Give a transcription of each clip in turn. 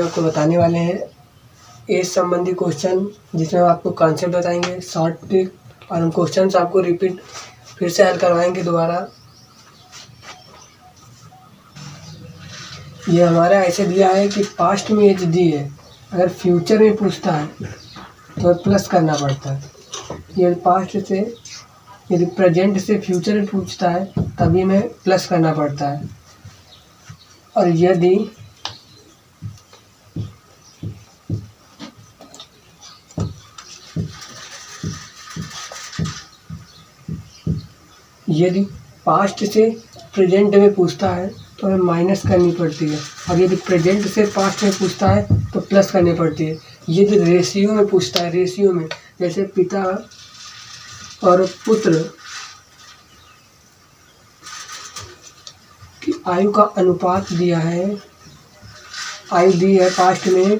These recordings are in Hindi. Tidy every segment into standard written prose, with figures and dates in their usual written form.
में आपको बताने वाले हैं एज संबंधी क्वेश्चन, जिसमें हम आपको कॉन्सेप्ट बताएंगे, शॉर्ट ट्रिक, और हम क्वेश्चन आपको रिपीट फिर से हल करवाएंगे दोबारा। ये हमारा ऐसे दिया है कि पास्ट में एज दी है, अगर फ्यूचर में पूछता है तो प्लस करना पड़ता है। ये पास्ट से, यदि प्रेजेंट से फ्यूचर में पूछता है तभी में प्लस करना पड़ता है। और यदि पास्ट से प्रेजेंट में पूछता है तो हमें माइनस करनी पड़ती है, और यदि प्रेजेंट से पास्ट में पूछता है तो प्लस करनी पड़ती है। यदि रेशियो में पूछता है, रेशियो में जैसे पिता और पुत्र की आयु का अनुपात दिया है, आयु दी है पास्ट में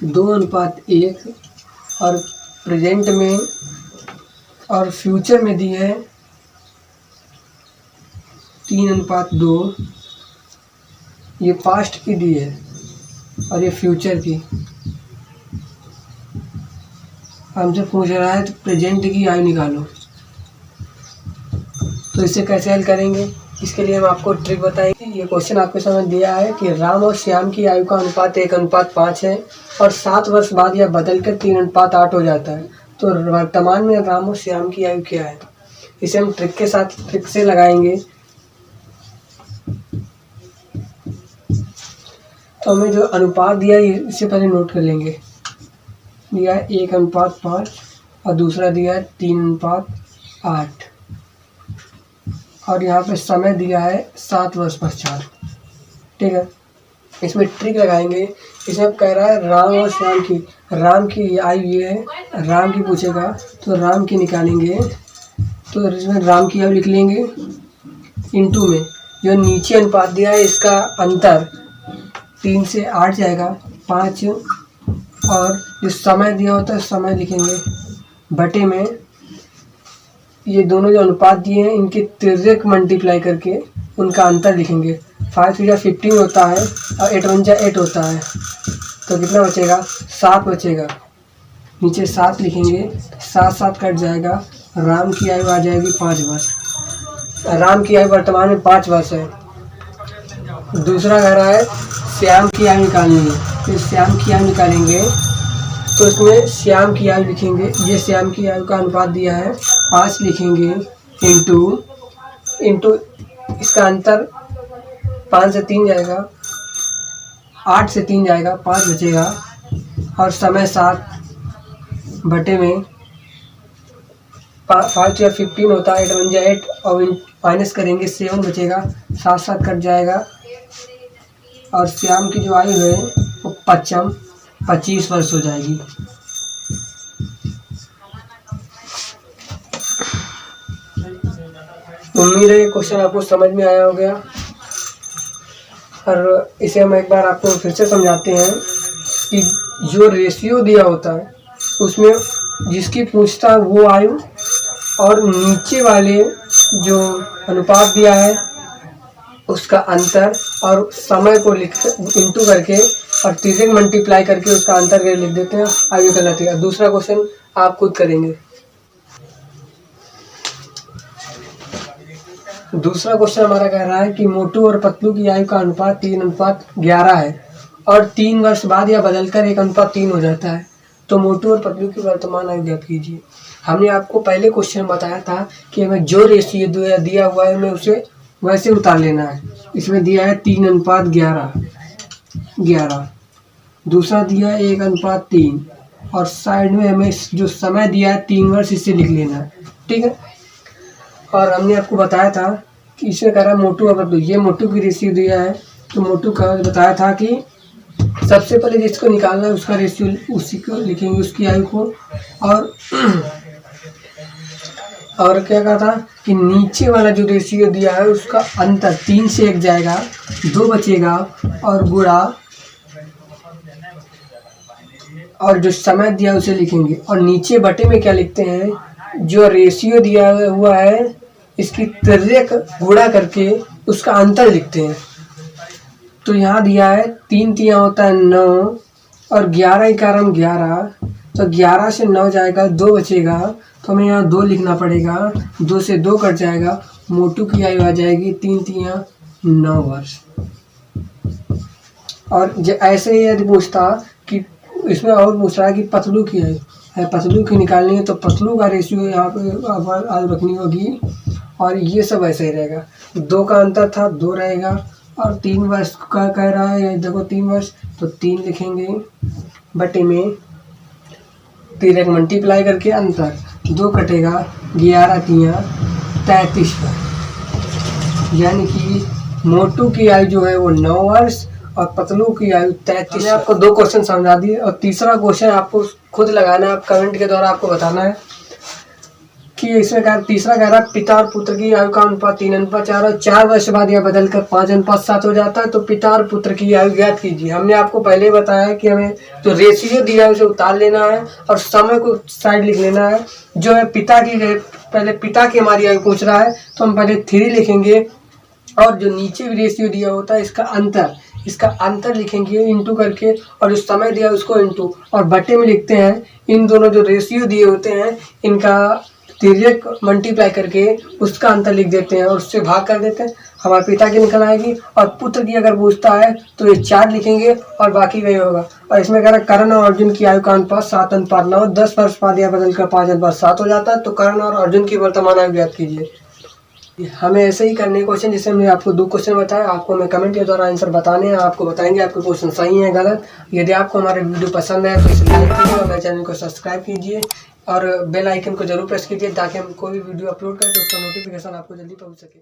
2:1, और प्रेजेंट में और फ्यूचर में दी है 3:2। ये पास्ट की दी है और ये फ्यूचर की। हमसे पूछ रहा है तो प्रेजेंट की आयु निकालो, तो इसे कैसे हल करेंगे, इसके लिए हम आपको ट्रिक बताएंगे। ये क्वेश्चन आपके सामने दिया है कि राम और श्याम की आयु का अनुपात 1:5 है और 7 वर्ष बाद यह बदलकर 3:8 हो जाता है, तो वर्तमान में राम और श्याम की आयु क्या है। इसे हम ट्रिक से लगाएंगे। तो हमें जो अनुपात दिया है इससे पहले नोट कर लेंगे। दिया है 1:5 और दूसरा दिया है 3:8, और यहाँ पे समय दिया है 7 वर्ष पश्चात। ठीक है, इसमें ट्रिक लगाएंगे। इसमें कह रहा है राम और श्याम की, राम की आयु ये है, राम की पूछेगा तो राम की निकालेंगे, तो इसमें राम की आयु लिख लेंगे इनटू में जो नीचे अनुपात दिया है इसका अंतर 3 से 8 जाएगा 5, और जो समय दिया होता है समय लिखेंगे बटे में ये दोनों जो अनुपात दिए हैं इनके तिर्यक मल्टीप्लाई करके उनका अंतर लिखेंगे। 5 × 15 होता है और 8 × 8 होता है, तो कितना बचेगा 7 बचेगा। नीचे 7 लिखेंगे, 7 कट जाएगा, राम की आयु आ जाएगी 5 वर्ष। राम की आयु वर्तमान में 5 वर्ष है। दूसरा कह रहा है श्याम की आयु निकालनी है, तो श्याम की आयु निकालेंगे तो इसमें श्याम की आयु लिखेंगे, ये श्याम की आयु का अनुपात दिया है 5 लिखेंगे इंटू इसका अंतर 5 से 3 जाएगा, 8 से 3 जाएगा, 5 बचेगा, और समय 7 बटे में 5 या 15 होता है, 8 × 8, और माइनस करेंगे 7 बचेगा, 7 कट जाएगा, और श्याम की जो आयु है वो 25 वर्ष हो जाएगी। उम्मीद है ये क्वेश्चन आपको समझ में आया हो गया, और इसे हम एक बार आपको फिर से समझाते हैं कि जो रेशियो दिया होता है उसमें जिसकी पूछता है वो आयु, और नीचे वाले जो अनुपात दिया है उसका अंतर, और समय को इंटू करके और तिर्यक मल्टीप्लाई करके उसका अंतर करके लिख देते हैं, आगे गलत है। दूसरा क्वेश्चन आप खुद करेंगे। दूसरा क्वेश्चन हमारा कह रहा है कि मोटू और पतलू की आयु का अनुपात 3:11 है और 3 वर्ष बाद यह बदलकर 1:3 हो जाता है, तो मोटू और पतलू की वर्तमान आयु ज्ञात कीजिए। हमने आपको पहले क्वेश्चन बताया था कि हमें जो रेशियो दिया हुआ है हमें उसे वैसे उतार लेना है। इसमें दिया है 3:11, दूसरा दिया है 1:3, और साइड में हमें जो समय दिया है 3 वर्ष इससे लिख लेना है। ठीक है, और हमने आपको बताया था कि इसमें कह रहा है मोटू और पतलू, ये मोटू की रेशियो दिया है, तो मोटू का बताया था कि सबसे पहले जिसको निकालना है उसका रेशियो उसी को लिखेंगे, उसकी आयु को, और क्या कहा था कि नीचे वाला जो रेशियो दिया है उसका अंतर 3 से 1 जाएगा, 2 बचेगा, और गुणा, और जो समय दिया उसे लिखेंगे, और नीचे बटे में क्या लिखते हैं, जो रेशियो दिया हुआ है इसकी तिर्यक गुणा करके उसका अंतर लिखते हैं। तो यहाँ दिया है 3 तिया होता है 9 और 11 इकारम 11, तो 11 से 9 जाएगा 2 बचेगा, तो हमें यहाँ 2 लिखना पड़ेगा। 2 से 2 कट जाएगा, मोटू की आयु आ जाएगी 3 तिया 9 वर्ष। और ऐसे ही यदि पूछता कि इसमें और पूछ रहा है कि पतलू की आयु है, पतलू की निकालनी है, तो पतलू का रेशियो यहाँ पे आयु रखनी होगी और ये सब ऐसे ही रहेगा। 2 का अंतर था 2 रहेगा और 3 वर्ष का कह रहा है, देखो 3 वर्ष, तो 3 लिखेंगे बटे में 3 मल्टीप्लाई करके अंतर 2 कटेगा, 11 तिया 33 वर्ष, यानी कि मोटू की आयु जो है वो 9 वर्ष और पतलू की आयु 33। मैंने आपको 2 क्वेश्चन समझा दिए और तीसरा क्वेश्चन आपको खुद लगाना है, आप कमेंट के द्वारा आपको बताना है कि इसमें तीसरा कह रहा है पिता और पुत्र की आयु का अनुपात 3:4 और 4 वर्ष बाद यह बदलकर 5:7 हो जाता है, तो पिता और पुत्र की आयु ज्ञात कीजिए। हमने आपको पहले बताया है कि हमें जो रेशियो दिया है उसे उतार लेना है और समय को साइड लिख लेना है। जो है पिता की, पहले पिता की हमारी आयु पूछ रहा है तो हम पहले 3 लिखेंगे और जो नीचे भी रेशियो दिया होता है इसका अंतर लिखेंगे इंटू करके, और जो समय दिया उसको इंटू और बटे में लिखते हैं। इन दोनों जो रेशियो दिए होते हैं इनका तिर्यक मल्टीप्लाई करके उसका अंतर लिख देते हैं और उससे भाग कर देते हैं, हमारे पिता की निकल आएगी। और पुत्र की अगर पूछता है तो ये 4 लिखेंगे और बाकी वही होगा। और इसमें कह रहा है कर्ण और अर्जुन की आयु का अनुपात 7:9, 10 वर्ष बाद यह बदलकर 5:7 हो जाता है, तो कर्ण और अर्जुन की वर्तमान आयु ज्ञात कीजिए। हमें ऐसे ही करने क्वेश्चन, जिससे हमने आपको 2 क्वेश्चन बताया, आपको हमें कमेंट के द्वारा आंसर बताने हैं, आपको बताएंगे आपके क्वेश्चन सही है गलत। यदि आपको हमारे वीडियो पसंद है तो इसे लाइक कीजिए और मेरे चैनल को सब्सक्राइब कीजिए और बेल आइकन को जरूर प्रेस कीजिए ताकि हम कोई भी वीडियो अपलोड करें तो उसका नोटिफिकेशन आपको जल्दी पहुंच सके।